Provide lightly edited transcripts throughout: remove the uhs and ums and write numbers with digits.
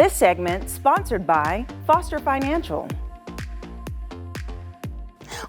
This segment sponsored by Foster Financial.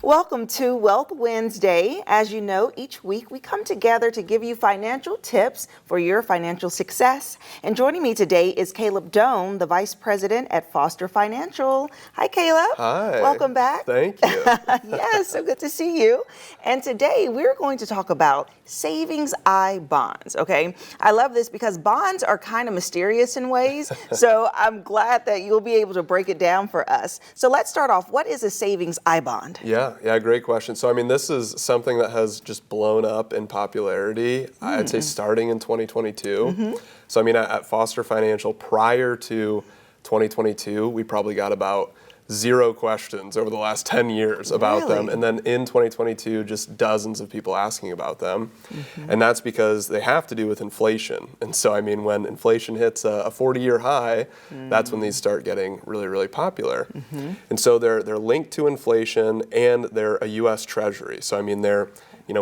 Welcome to Wealth Wednesday. As you know, each week we come together to give you financial tips for your financial success. And joining me today is Caleb Doane, the Vice President at Foster Financial. Hi, Caleb. Hi. Welcome back. Thank you. Yes, so good to see you. And today we're going to talk about savings bonds, okay? I love this because bonds are kind of mysterious in ways, so I'm glad that you'll be able to break it down for us. So let's start off. What is a savings bond? Yeah, great question. So, this is something that has just blown up in popularity, I'd say starting in 2022. Mm-hmm. So, at Foster Financial, prior to 2022, we probably got about 0 questions over the last 10 years about them. And then in 2022, just dozens of people asking about them. Mm-hmm. And that's because they have to do with inflation. And so, when inflation hits a 40-year high, that's when these start getting really, really popular. Mm-hmm. And so they're linked to inflation, and they're a U.S. Treasury. So, they're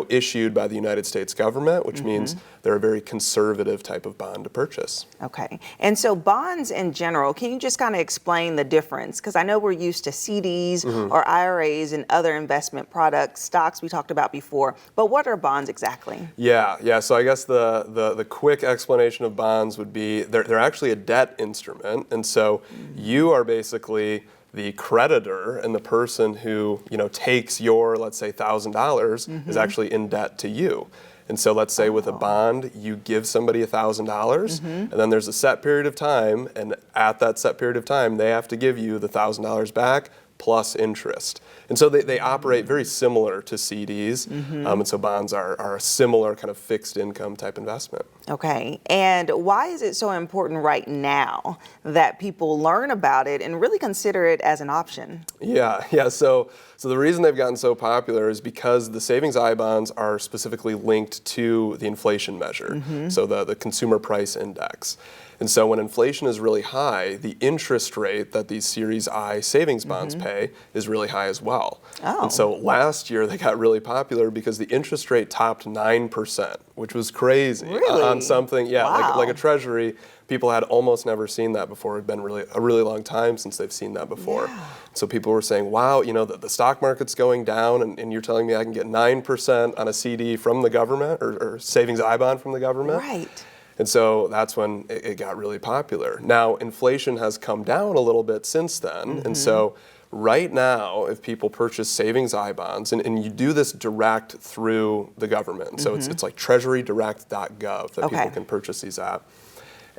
issued by the United States government, which means they're a very conservative type of bond to purchase. Okay. And so bonds in general, can you just kind of explain the difference? Because I know we're used to CDs or IRAs and other investment products, stocks we talked about before, but what are bonds exactly? Yeah. So I guess the quick explanation of bonds would be they're actually a debt instrument. And so you are basically the creditor, and the person who takes your, let's say, $1,000 is actually in debt to you. And so let's say with a bond, you give somebody $1,000, and then there's a set period of time, and at that set period of time, they have to give you the $1,000 back plus interest. And so they operate very similar to CDs, and so bonds are a similar kind of fixed income type investment. Okay, and why is it so important right now that people learn about it and really consider it as an option? Yeah. So the reason they've gotten so popular is because the savings bonds are specifically linked to the inflation measure, so the consumer price index. And so when inflation is really high, the interest rate that these Series I savings bonds pay is really high as well. Oh. And so last year they got really popular because the interest rate topped 9%, which was crazy. Really? On something, Wow. like a treasury. People had almost never seen that before. It had been a really long time since they've seen that before. Yeah. So people were saying, wow, the stock market's going down, and you're telling me I can get 9% on a CD from the government or savings bond from the government? Right. And so that's when it got really popular. Now, inflation has come down a little bit since then. And so right now, if people purchase savings bonds, and you do this direct through the government, so it's like treasurydirect.gov that people can purchase these at.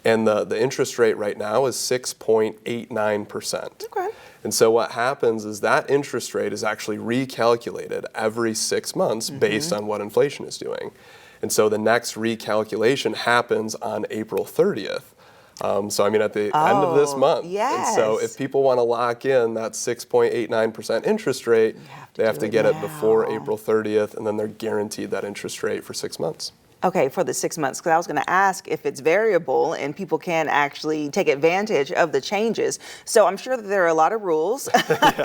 And the interest rate right now is 6.89%. Okay. And so what happens is that interest rate is actually recalculated every 6 months based on what inflation is doing. And so the next recalculation happens on April 30th. So at the end of this month. Yes. And so if people want to lock in that 6.89% interest rate, they have to get it before April 30th, and then they're guaranteed that interest rate for 6 months. Okay, for the 6 months, because I was going to ask if it's variable and people can actually take advantage of the changes. So I'm sure that there are a lot of rules,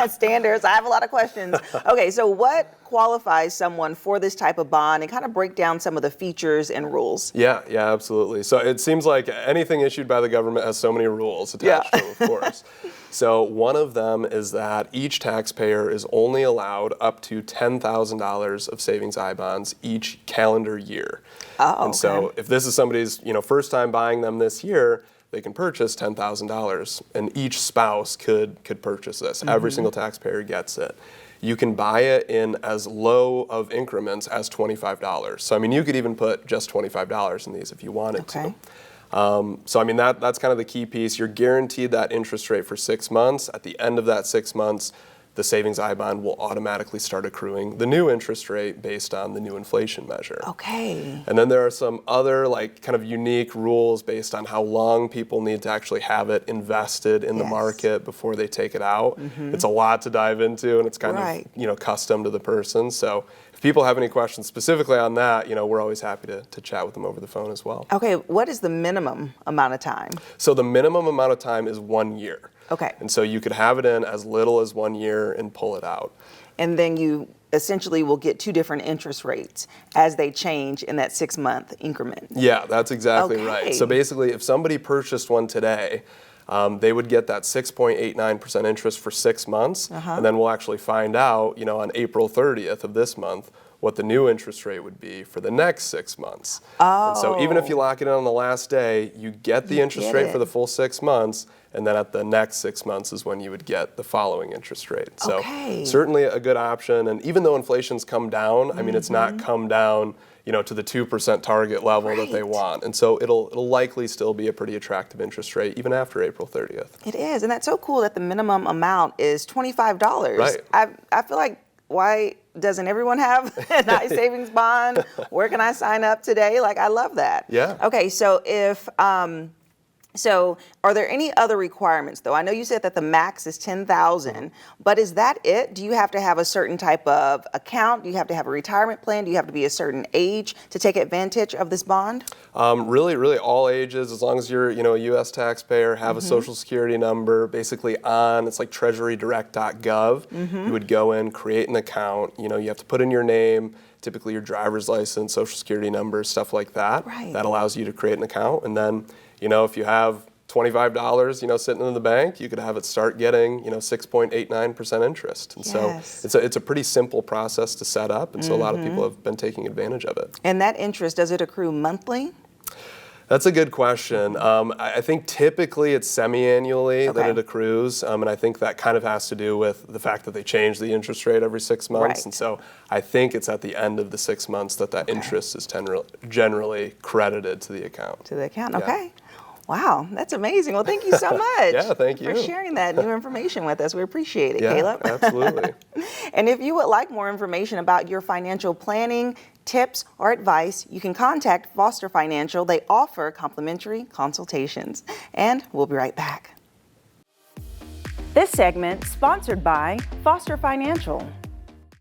standards. I have a lot of questions. Okay, so what qualifies someone for this type of bond, and kind of break down some of the features and rules? Yeah, absolutely. So it seems like anything issued by the government has so many rules attached to it, of course. So one of them is that each taxpayer is only allowed up to $10,000 of savings bonds each calendar year. Oh, and so if this is somebody's first time buying them this year, they can purchase $10,000, and each spouse could purchase this. Every single taxpayer gets it. You can buy it in as low of increments as $25. So you could even put just $25 in these if you wanted to. So that's kind of the key piece. You're guaranteed that interest rate for 6 months. At the end of that 6 months, the savings bond will automatically start accruing the new interest rate based on the new inflation measure. Okay. And then there are some other kind of unique rules based on how long people need to actually have it invested in the market before they take it out. It's a lot to dive into, and it's kind of custom to the person. So if people have any questions specifically on that, we're always happy to chat with them over the phone as well. Okay, what is the minimum amount of time? So the minimum amount of time is 1 year. Okay. And so you could have it in as little as 1 year and pull it out. And then you essentially will get 2 different interest rates as they change in that 6-month increment. Yeah, that's exactly right. So basically, if somebody purchased one today, they would get that 6.89% interest for 6 months, and then we'll actually find out, on April 30th of this month, what the new interest rate would be for the next 6 months. Oh. And so even if you lock it in on the last day, you get the interest rate for the full 6 months, and then at the next 6 months is when you would get the following interest rate. So certainly a good option. And even though inflation's come down, I mean, it's not come down, to the 2% target level that they want. And so it'll likely still be a pretty attractive interest rate even after April 30th. It is, and that's so cool that the minimum amount is $25. Right. I feel like, why doesn't everyone have a nice savings bond? Where can I sign up today? Like, I love that. Yeah. Okay, so so are there any other requirements though? I know you said that the max is $10,000, but is that it? Do you have to have a certain type of account? Do you have to have a retirement plan? Do you have to be a certain age to take advantage of this bond? Really all ages, as long as you're, a U.S. taxpayer, have a social security number, basically it's like treasurydirect.gov. You would go in, create an account, you have to put in your name, typically your driver's license, social security number, stuff like that. Right. That allows you to create an account. And then, if you have $25, sitting in the bank, you could have it start getting, 6.89% interest. And so it's a pretty simple process to set up. And so a lot of people have been taking advantage of it. And that interest, does it accrue monthly? That's a good question. I think typically it's semi-annually that it accrues, and I think that kind of has to do with the fact that they change the interest rate every 6 months, Right. and so I think it's at the end of the 6 months that interest is generally credited to the account. To the account, Yeah. okay. Wow, that's amazing. Well, thank you so much. Yeah, thank you. For sharing that new information with us. We appreciate it, Yeah, Caleb. absolutely. And if you would like more information about your financial planning, tips, or advice, you can contact Foster Financial. They offer complimentary consultations. And we'll be right back. This segment sponsored by Foster Financial.